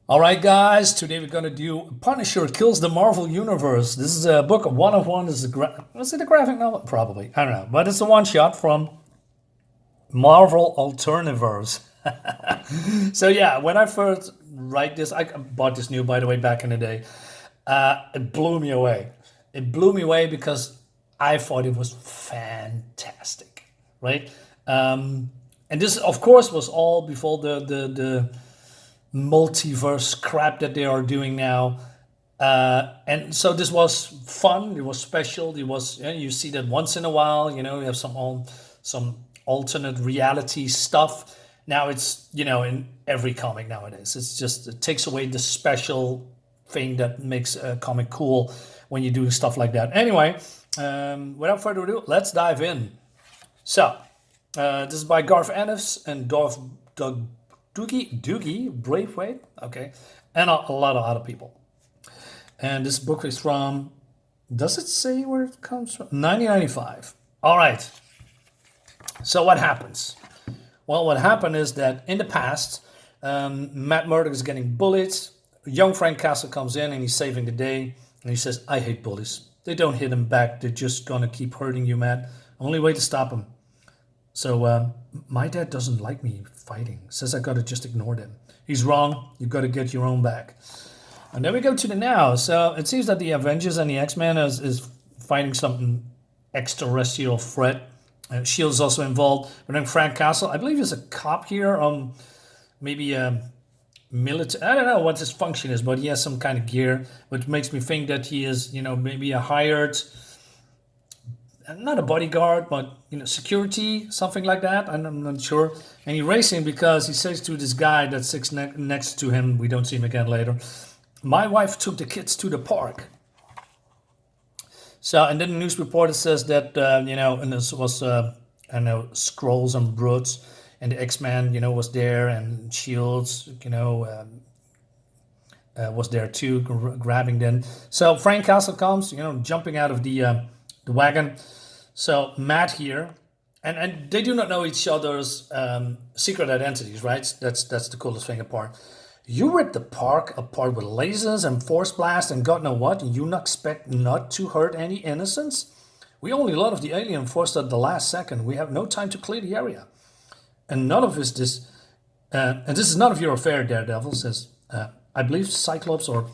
All right, guys. Today we're gonna do Punisher Kills the Marvel Universe. This is a book of one of one. Is it a graphic novel? Probably. I don't know, but it's a one shot from Marvel Alterniverse. So yeah, when I first write this, I bought this new, by the way, back in the day. It blew me away. It blew me away because I thought it was fantastic, right? And this, of course, was all before the multiverse crap that they are doing now. And so this was fun. It was special. It was, you see that once in a while. You know, you have some alternate reality stuff. Now it's in every comic nowadays. It's just it takes away the special thing that makes a comic cool when you're doing stuff like that. Anyway, without further ado, let's dive in. So this is by Garth Ennis and DOUGIE, Braithwaite, okay, and a lot of other people. And this book is from, does it say where it comes from? 1995. All right. So what happens? Well, what happened is that in the past, Matt Murdock is getting bullied. Young Frank Castle comes in and he's saving the day. And he says, I hate bullies. They don't hit him back. They're just going to keep hurting you, Matt. Only way to stop them. So my dad doesn't like me fighting. Says I got to just ignore them. He's wrong. You got to get your own back. And then we go to the now. So it seems that the Avengers and the X-Men is fighting something extraterrestrial threat. Shield's also involved. But then Frank Castle, I believe, is a cop here. Maybe a military. I don't know what his function is, but he has some kind of gear, which makes me think that he is, maybe a hired, not a bodyguard, but security, something like that. I'm not sure. And he's racing because he says to this guy that sits next to him. We don't see him again later. My wife took the kids to the park. So, and then the news reporter says that, and this was, Skrulls and Brutes, and the X-Men, was there, and Shields, was there too, grabbing them. So Frank Castle comes, jumping out of the wagon. So Matt here, and they do not know each other's secret identities, right? That's the coolest thing apart. You ripped the park apart with lasers and force blast and God know what, and you not expect not to hurt any innocents? We only let off the alien force at the last second. We have no time to clear the area. And none of this, and this is none of your affair, Daredevil says, I believe Cyclops or,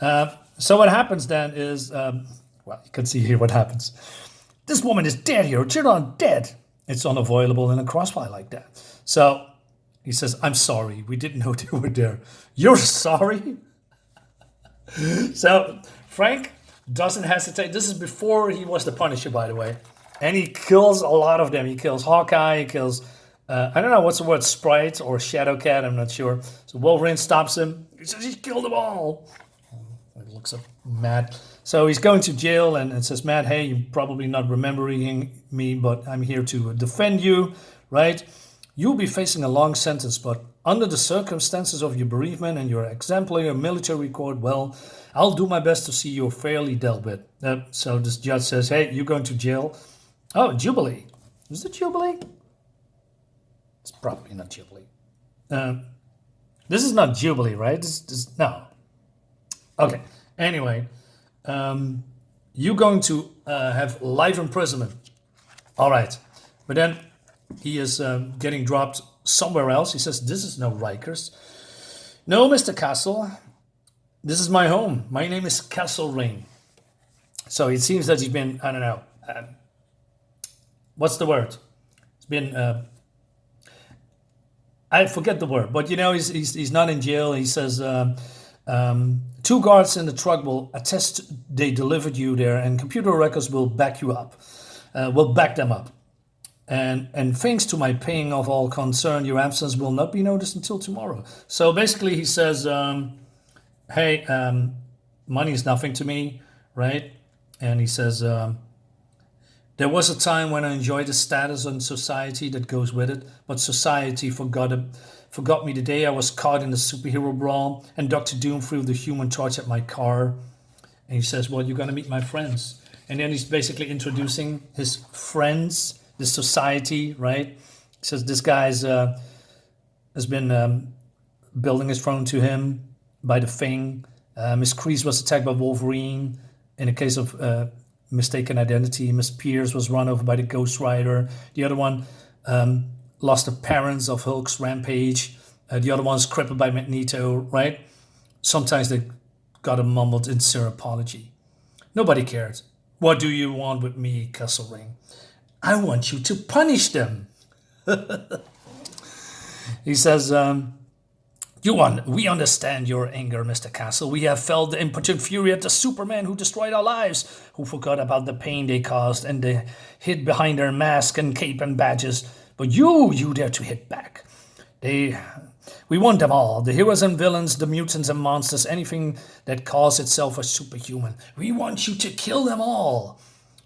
so what happens then is, well, you can see here what happens. This woman is dead here. Children dead. It's unavoidable in a crossfire like that. So he says, I'm sorry. We didn't know they were there. You're sorry? So Frank doesn't hesitate. This is before he was the Punisher, by the way. And he kills a lot of them. He kills Hawkeye. He kills, I don't know what's the word, Sprite or Shadowcat. I'm not sure. So Wolverine stops him. He says he killed them all. He looks up Matt. So he's going to jail and says, Matt, hey, you're probably not remembering me, but I'm here to defend you, right? You'll be facing a long sentence, but under the circumstances of your bereavement and your exemplary military record, well, I'll do my best to see you fairly dealt with. So this judge says, hey, you're going to jail. Oh, Jubilee. Is it Jubilee? It's probably not Jubilee. This is not Jubilee, right? No. Okay. Anyway, you're going to have life imprisonment. All right. But then he is getting dropped somewhere else. He says, this is no Rikers. No, Mr. Castle. This is my home. My name is Castle Ring. So it seems that he's been, I don't know, what's the word? It's been, I forget the word, but he's not in jail. He says, two guards in the truck will attest they delivered you there, and computer records will back you up, will back them up. And thanks to my paying of all concern, your absence will not be noticed until tomorrow. So basically he says, hey, money is nothing to me, right? And he says, there was a time when I enjoyed the status in society that goes with it, but society forgot me the day I was caught in the superhero brawl and Dr. Doom threw the Human Torch at my car. And he says, well, you're going to meet my friends. And then he's basically introducing his friends, the society, right? He says this guy's has been building is thrown to him by the Thing. Miss Kreese was attacked by Wolverine. In a case of mistaken identity, Miss Pierce was run over by the Ghost Rider. The other one lost the parents of Hulk's rampage. The other one's crippled by Magneto, right? Sometimes they got a mumbled sincere apology. Nobody cared. What do you want with me, Kesselring? I want you to punish them. He says, we understand your anger, Mr. Castle. We have felt the impotent fury at the Superman who destroyed our lives, who forgot about the pain they caused and they hid behind their mask and cape and badges. But you dare to hit back. We want them all, the heroes and villains, the mutants and monsters, anything that calls itself a superhuman. We want you to kill them all.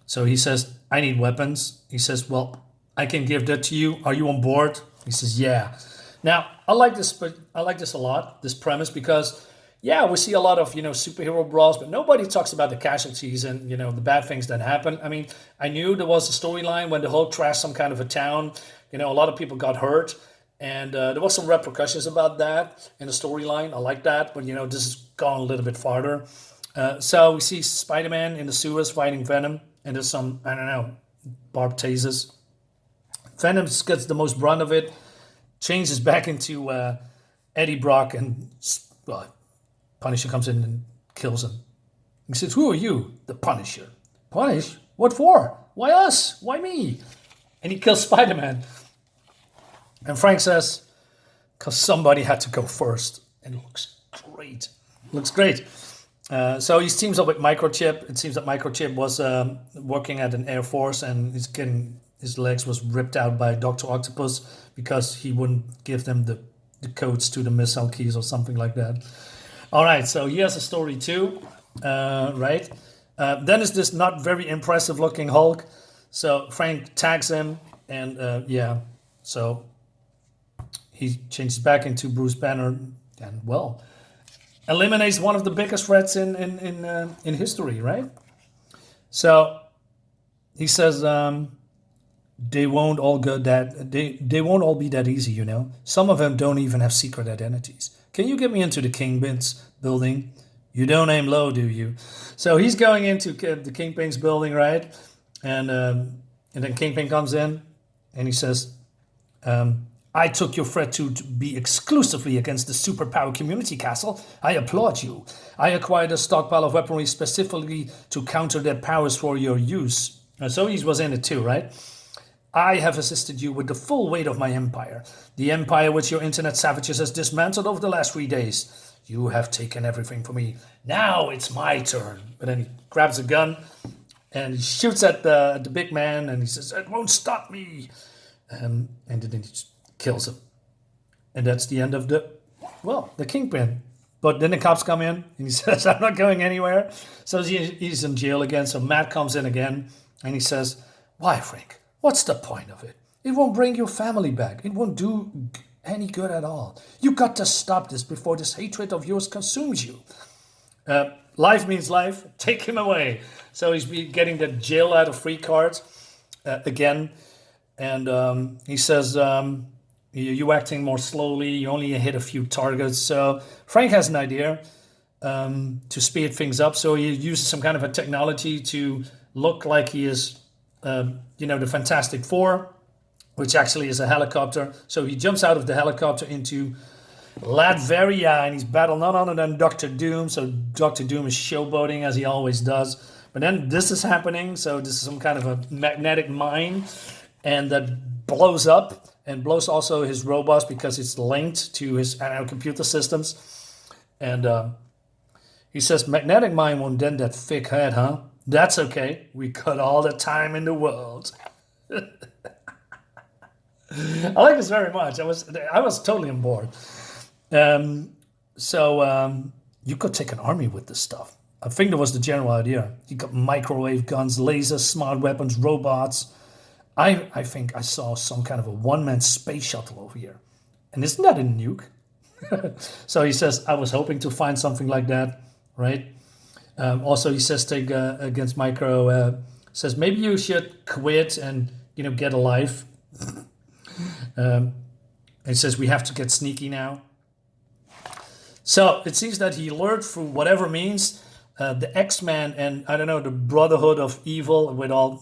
So he says, I need weapons. He says, well, I can give that to you. Are you on board? He says, yeah. Now, I like this a lot, this premise, because, yeah, we see a lot of, superhero brawls, but nobody talks about the casualties and, the bad things that happen. I mean, I knew there was a storyline when the Hulk trashed some kind of a town. A lot of people got hurt. And there was some repercussions about that in the storyline. I like that, but, this has gone a little bit farther. So we see Spider-Man in the sewers fighting Venom, and there's some, I don't know, barbed tasers. Venom gets the most brunt of it, changes back into Eddie Brock, and Punisher comes in and kills him. He says, who are you? The Punisher. Punish? What for? Why us? Why me? And he kills Spider-Man. And Frank says, because somebody had to go first. And it looks great. So he teams up with Microchip. It seems that Microchip was working at an Air Force, and his legs was ripped out by Dr. Octopus because he wouldn't give them the codes to the missile keys or something like that. All right, so he has a story too, right? Then is this not very impressive looking Hulk. So Frank tags him, and so he changes back into Bruce Banner, and eliminates one of the biggest threats in history, right? So he says, they won't all go that they won't all be that easy, Some of them don't even have secret identities. Can you get me into the Kingpin's building? You don't aim low, do you? So he's going into the Kingpin's building, right? And then Kingpin comes in, and he says, I took your threat to be exclusively against the superpower community, Castle. I applaud you. I acquired a stockpile of weaponry specifically to counter their powers for your use. So he was in it too, right? I have assisted you with the full weight of my empire. The empire which your internet savages has dismantled over the last 3 days. You have taken everything from me. Now it's my turn. But then he grabs a gun and he shoots at the big man, and he says, it won't stop me. And then he just kills him. And that's the end of the Kingpin. But then the cops come in, and he says, I'm not going anywhere. So he's in jail again. So Matt comes in again, and he says, why, Frank? What's the point of it? It won't bring your family back. It won't do any good at all. You got to stop this before this hatred of yours consumes you. Life means life. Take him away. So he's getting the jail out of free card again. And he says, you're acting more slowly. You only hit a few targets. So Frank has an idea to speed things up. So he uses some kind of a technology to look like he is, the Fantastic Four, which actually is a helicopter. So he jumps out of the helicopter into Latveria, and he's battled none other than Dr. Doom. So Dr. Doom is showboating as he always does. But then this is happening. So this is some kind of a magnetic mine, and that blows up and blows also his robots because it's linked to his computer systems. And he says, magnetic mine won't dent that thick head, huh? That's okay. We got all the time in the world. I like this very much. I was totally on board. So you could take an army with this stuff. I think that was the general idea. You got microwave guns, lasers, smart weapons, robots. I think I saw some kind of a one-man space shuttle over here. And isn't that a nuke? So he says, I was hoping to find something like that, right? Also, he says against Micro, says maybe you should quit and get a life. He says we have to get sneaky now. So it seems that he lured through whatever means the X-Men and I don't know the Brotherhood of Evil with all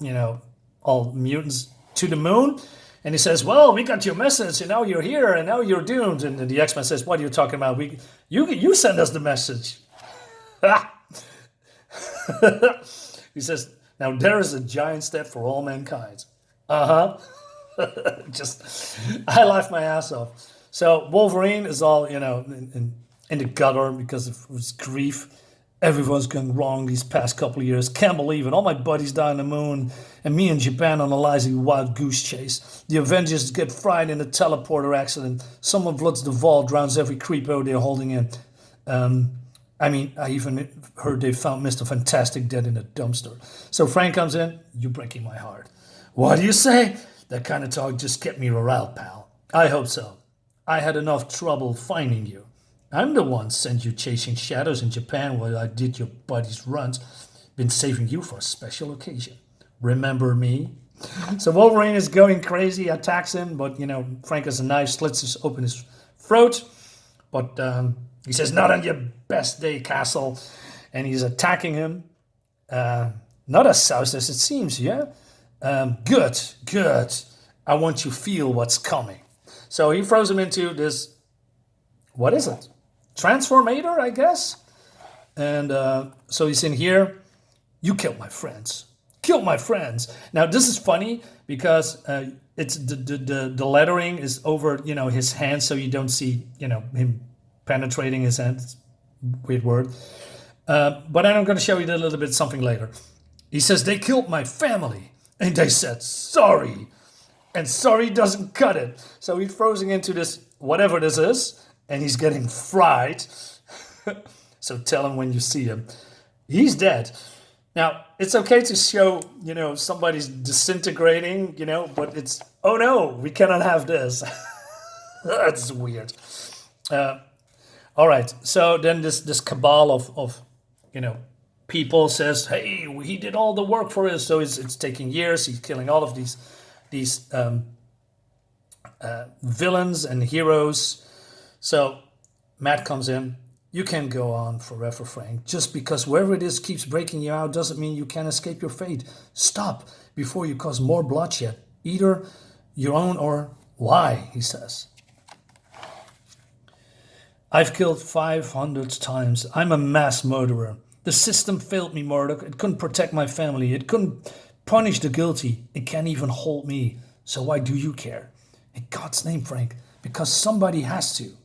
all mutants to the moon, and he says, "Well, we got your message, and now you're here, and now you're doomed." And the X-Men says, "What are you talking about? You send us the message." He says, "Now there is a giant step for all mankind." Just I laughed my ass off. So Wolverine is all in the gutter because of his grief. Everyone's gone wrong these past couple of years. Can't believe it. All my buddies die on the moon, and me in Japan on a lazy wild goose chase. The Avengers get fried in a teleporter accident. Someone floods the vault, drowns every creepo they're holding in. I even heard they found Mr. Fantastic dead in a dumpster. So Frank comes in. You're breaking my heart. What do you say? That kind of talk just kept me riled, pal. I hope so. I had enough trouble finding you. I'm the one sent you chasing shadows in Japan while I did your buddy's runs. Been saving you for a special occasion. Remember me? So Wolverine is going crazy, attacks him, but Frank has a knife, slits open his throat. But he says, "Not on your best day, Castle," and he's attacking him. Not as soused as it seems, yeah. Good. I want you to feel what's coming. So he throws him into this. What is it? Transformator, I guess. And so he's in here. You killed my friends. Killed my friends. Now this is funny because it's the lettering is over his hand, so you don't see him penetrating his hand. It's a weird word. But I'm going to show you a little bit something later. He says they killed my family, and they said sorry, and sorry doesn't cut it. So he's frozen into this whatever this is. And he's getting fried. So tell him when you see him. He's dead. Now, it's okay to show, somebody's disintegrating, but it's, oh no, we cannot have this. That's weird. All right. So then this cabal of people says, hey, he did all the work for us. So it's taking years. He's killing all of these villains and heroes. So Matt comes in. You can't go on forever, Frank. Just because whoever it is keeps breaking you out doesn't mean you can't escape your fate. Stop before you cause more bloodshed. Either your own or why, he says. I've killed 500 times. I'm a mass murderer. The system failed me, Murdoch. It couldn't protect my family. It couldn't punish the guilty. It can't even hold me. So why do you care? In God's name, Frank. Because somebody has to.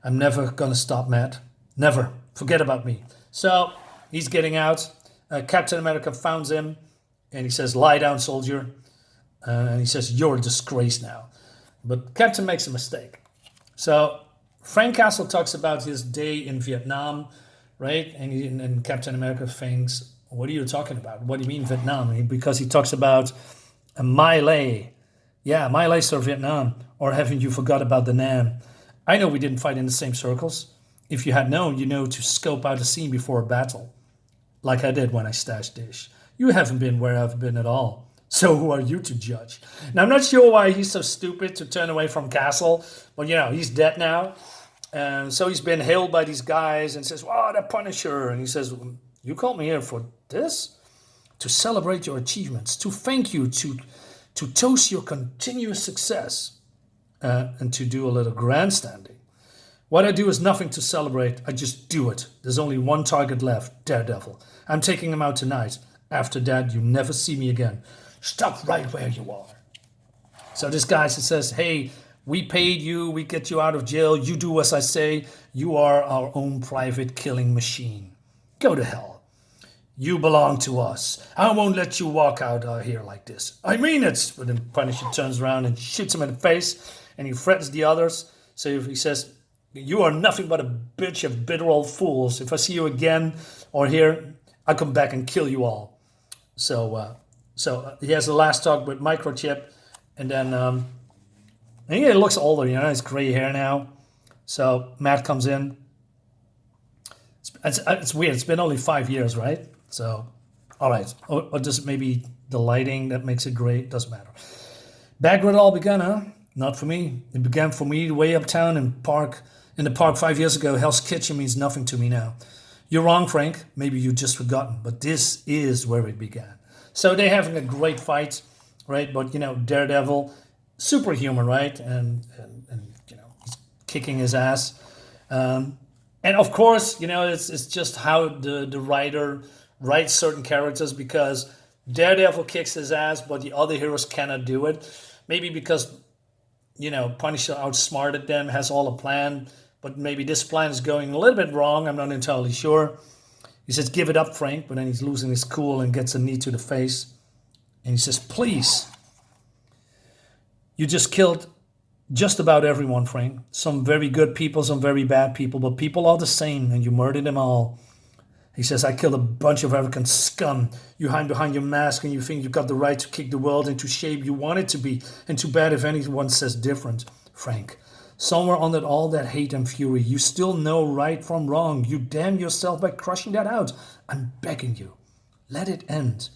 I'm never going to stop, Matt. Never. Forget about me. So he's getting out. Captain America founds him. And he says, lie down, soldier. And he says, you're a disgrace now. But Captain makes a mistake. So Frank Castle talks about his day in Vietnam, right? And Captain America thinks, what are you talking about? What do you mean Vietnam? Because he talks about My Lai. Yeah, My Lai, sir, Vietnam. Or haven't you forgot about the Nam? I know we didn't fight in the same circles. If you had known, to scope out a scene before a battle. Like I did when I stashed Dish. You haven't been where I've been at all. So who are you to judge? Now, I'm not sure why he's so stupid to turn away from Castle. But, he's dead now. And so he's been hailed by these guys and says, wow, the Punisher. And he says, you called me here for this? To celebrate your achievements. To thank you. To toast your continuous success. And to do a little grandstanding. What I do is nothing to celebrate. I just do it. There's only one target left, Daredevil. I'm taking him out tonight. After that, you never see me again. Stop right where you are. So this guy says, hey, we paid you. We get you out of jail. You do as I say. You are our own private killing machine. Go to hell. You belong to us. I won't let you walk out here like this. I mean it. But then Punisher turns around and shoots him in the face. And he threatens the others. So he says, you are nothing but a bitch of bitter old fools. If I see you again or here, I'll come back and kill you all. So he has the last talk with Microchip. And then he looks older, he's gray hair now. So Matt comes in. It's weird. It's been only 5 years, right? So, all right. Or just maybe the lighting that makes it great. Doesn't matter. Back where it all began, huh? Not for me. It began for me way uptown in Park in the park 5 years ago. Hell's Kitchen means nothing to me now. You're wrong, Frank. Maybe you've just forgotten, but this is where it began. So they're having a great fight, right? But, you know, Daredevil, superhuman, right? And you know, he's kicking his ass. And of course, you know, it's just how the writer writes certain characters, because Daredevil kicks his ass, but the other heroes cannot do it. Maybe because, you know, Punisher outsmarted them, has all a plan, but maybe this plan is going a little bit wrong. I'm not entirely sure. He says, give it up, Frank, but then he's losing his cool and gets a knee to the face. And he says, please, you just killed just about everyone, Frank. Some very good people, some very bad people, but people are the same, and you murdered them all. He says, I killed a bunch of African scum. You hide behind your mask and you think you've got the right to kick the world into shape you want it to be. And too bad if anyone says different, Frank. Somewhere under all that hate and fury, you still know right from wrong. You damn yourself by crushing that out. I'm begging you, let it end.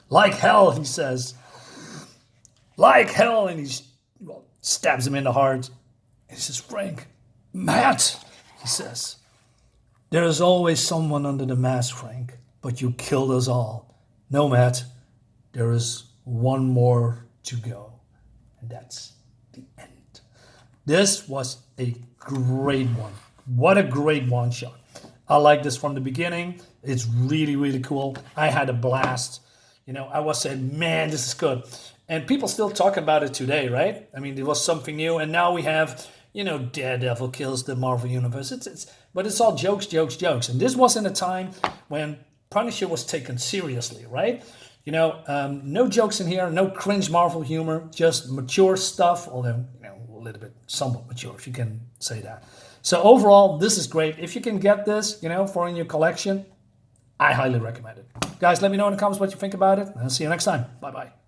Like hell, he says. Like hell. And he stabs him in the heart. And he says, Frank, Matt, he says, there is always someone under the mask, Frank, but you killed us all. No, Matt, there is one more to go. And that's the end. This was a great one. What a great one shot. I like this from the beginning. It's really, really cool. I had a blast. You know, I was saying, man, this is good. And people still talk about it today, right? I mean, it was something new. And now we have, you know, Daredevil kills the Marvel Universe. But it's all jokes, jokes, jokes. And this was in a time when Punisher was taken seriously, right? You know, no jokes in here, no cringe Marvel humor, just mature stuff, although, you know, a little bit somewhat mature, if you can say that. So overall, this is great. If you can get this, you know, for in your collection, I highly recommend it. Guys, let me know in the comments what you think about it. I'll see you next time. Bye-bye.